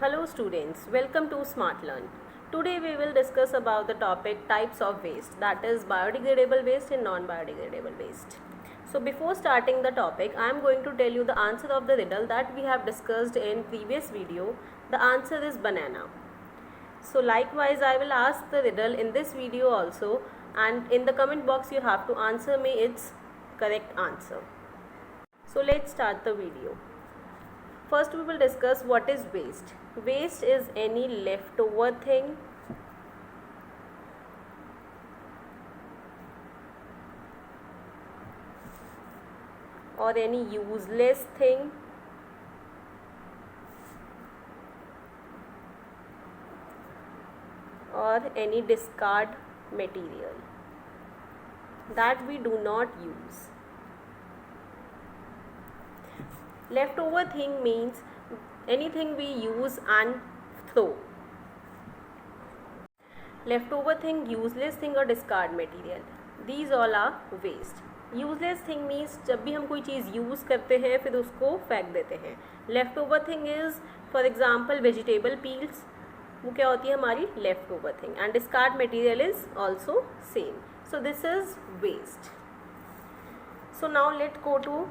Hello students, welcome to Smart Learn. Today we will discuss about the topic types of waste, that is biodegradable waste and non-biodegradable waste. So before starting the topic, I am going to tell you the answer of the riddle that we have discussed in previous video. The answer is banana. So likewise I will ask the riddle in this video also, and in the comment box you have to answer me its correct answer. So let's start the video. First we will discuss what is waste. Waste is any leftover thing or any useless thing or any discard material that we do not use. Leftover thing means anything we use and throw. Leftover thing, useless thing और discard material, these all are waste. Useless thing means जब भी हम कोई चीज़ use करते हैं फिर उसको फेंक देते हैं. Leftover thing is for example vegetable peels, वो क्या होती है हमारी leftover thing, and discard material is also same. So this is waste. So now let's go to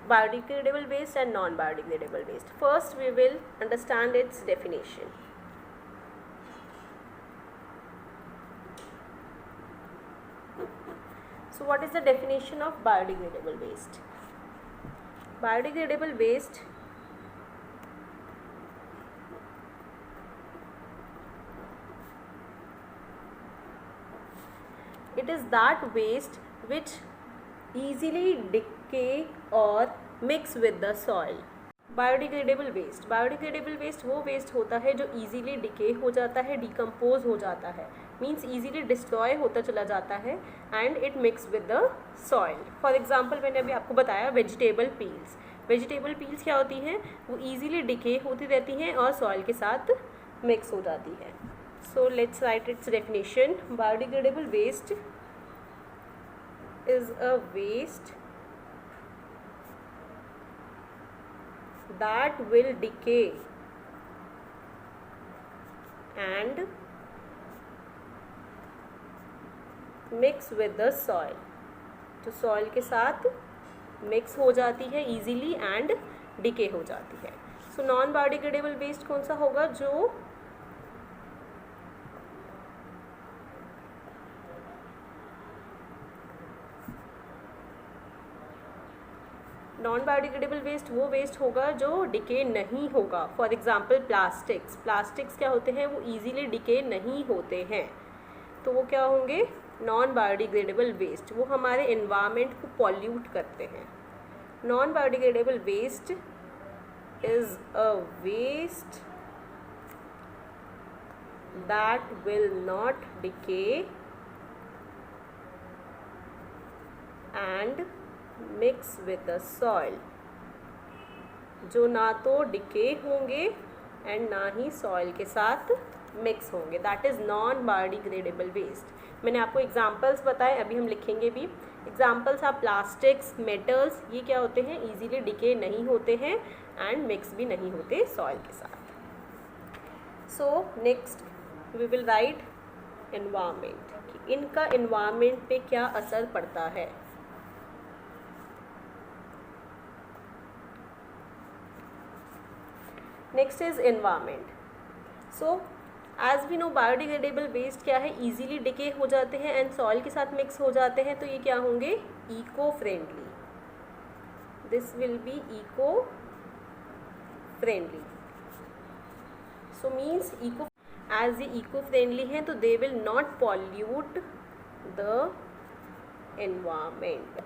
biodegradable waste and non-biodegradable waste. First we will understand its definition. So what is the definition of biodegradable waste? Biodegradable waste it is that waste which easily decay और mix with the soil. Biodegradable waste वो waste होता है जो easily decay हो जाता है, decompose हो जाता है, मीन्स इजीली डिस्ट्रॉय होता चला जाता है and it mix with the soil. For example मैंने अभी आपको बताया वेजिटेबल पील्स क्या होती हैं, वो इजीली डिके होती रहती हैं और सॉइल के साथ मिक्स हो जाती है. So let's write its definition. Biodegradable waste is a waste that will decay and mix with the soil. तो सॉइल के साथ मिक्स हो जाती है इजीली एंड डिके हो जाती है. सो नॉन बायोडिग्रेडेबल वेस्ट कौन सा होगा, जो नॉन बायोडिग्रेडेबल वेस्ट वो वेस्ट होगा जो डिके नहीं होगा. फॉर एग्जांपल प्लास्टिक्स क्या होते हैं, वो इजीली डिके नहीं होते हैं, तो वो क्या होंगे नॉन बायोडिग्रेडेबल वेस्ट. वो हमारे एनवायरनमेंट को पॉल्यूट करते हैं. Non biodegradable waste is a waste that will not decay and mix with the soil, जो ना तो डिके होंगे एंड ना ही सॉइल के साथ मिक्स होंगे. That is non biodegradable waste. मैंने आपको एग्जांपल्स बताए, अभी हम लिखेंगे भी. एग्जांपल्स आप प्लास्टिक्स, मेटल्स, ये क्या होते हैं, इजीली डिके नहीं होते हैं एंड मिक्स भी नहीं होते सॉइल के साथ. So next we will write environment. इनका एनवायरनमेंट पे क्या असर पड़ता है. Next is environment. So as we know biodegradable waste क्या है, इजीली डिके हो जाते हैं एंड सॉइल के साथ मिक्स हो जाते हैं, तो ये क्या होंगे eco friendly. This will be eco friendly. So means eco as ये इको फ्रेंडली हैं तो they will not pollute the environment.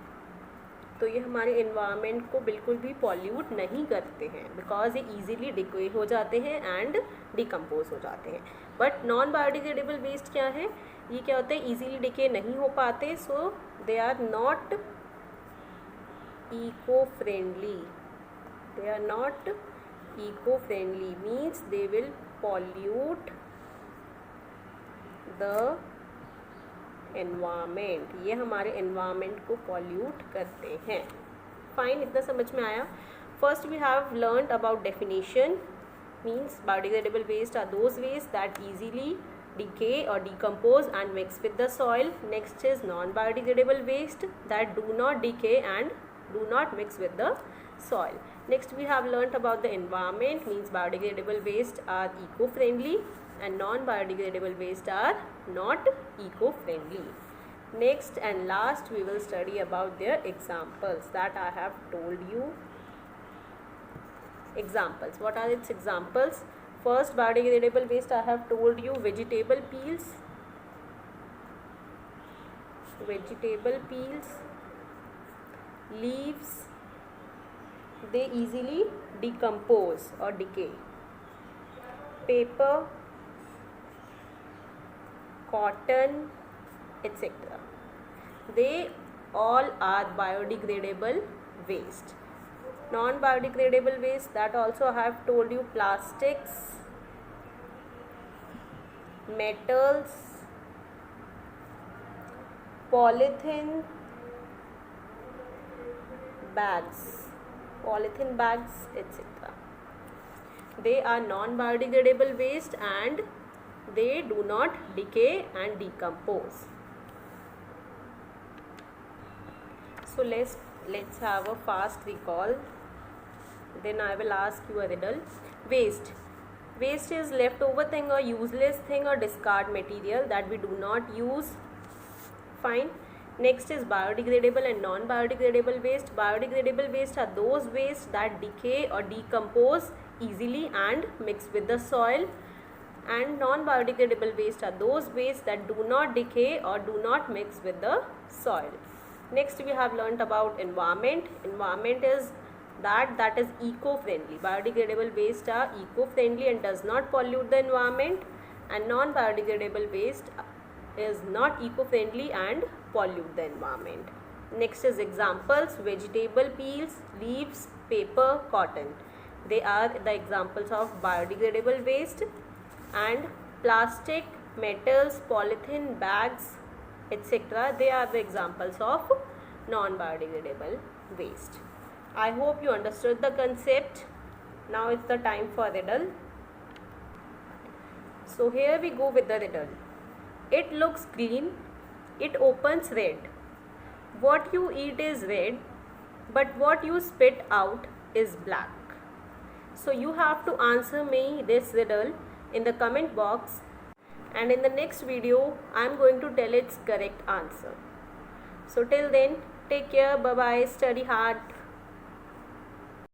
तो ये हमारे एनवायरनमेंट को बिल्कुल भी पॉल्यूट नहीं करते हैं बिकॉज ये इजीली डिके हो जाते हैं एंड डिकम्पोज हो जाते हैं. बट नॉन बायोडिग्रेडेबल वेस्ट क्या है, ये क्या होता है इजीली डिके नहीं हो पाते, so they are not eco friendly. They are not eco friendly means they will pollute the environment. ये हमारे एनवायरनमेंट को पॉल्यूट करते हैं. फाइन, इतना समझ में आया. First we have learned about definition. means biodegradable waste are those waste that easily decay or decompose and mix with the soil. Next is non-biodegradable waste that do not decay and do not mix with the soil. Next we have learnt about the environment, means biodegradable waste are eco-friendly and non-biodegradable waste are not eco-friendly. Next and last we will study about their examples that I have told you. Examples, what are its examples? First, biodegradable waste I have told you, vegetable peels, leaves, they easily decompose or decay. Paper, cotton, etc. They all are biodegradable waste. Non-biodegradable waste, that also I have told you, plastics, metals, polythene bags, etc. They are non-biodegradable waste and they do not decay and decompose. So let's have a fast recall. Then I will ask you a riddle. Waste is leftover thing or useless thing or discard material that we do not use. Fine. Next is biodegradable and non-biodegradable waste. Biodegradable waste are those waste that decay or decompose easily and mix with the soil, and non-biodegradable waste are those waste that do not decay or do not mix with the soil. Next we have learnt about environment. Environment is that is eco-friendly. Biodegradable waste are eco-friendly and does not pollute the environment, and non-biodegradable waste is not eco-friendly and pollute the environment. Next is examples, vegetable peels, leaves, paper, cotton. They are the examples of biodegradable waste, and plastic, metals, polythene bags, etc. they are the examples of non-biodegradable waste. I hope you understood the concept. Now it's the time for riddle. So here we go with the riddle. It looks green, it opens red. What you eat is red, but what you spit out is black. So you have to answer me this riddle in the comment box, and in the next video I am going to tell its correct answer. So till then, take care, bye bye, study hard.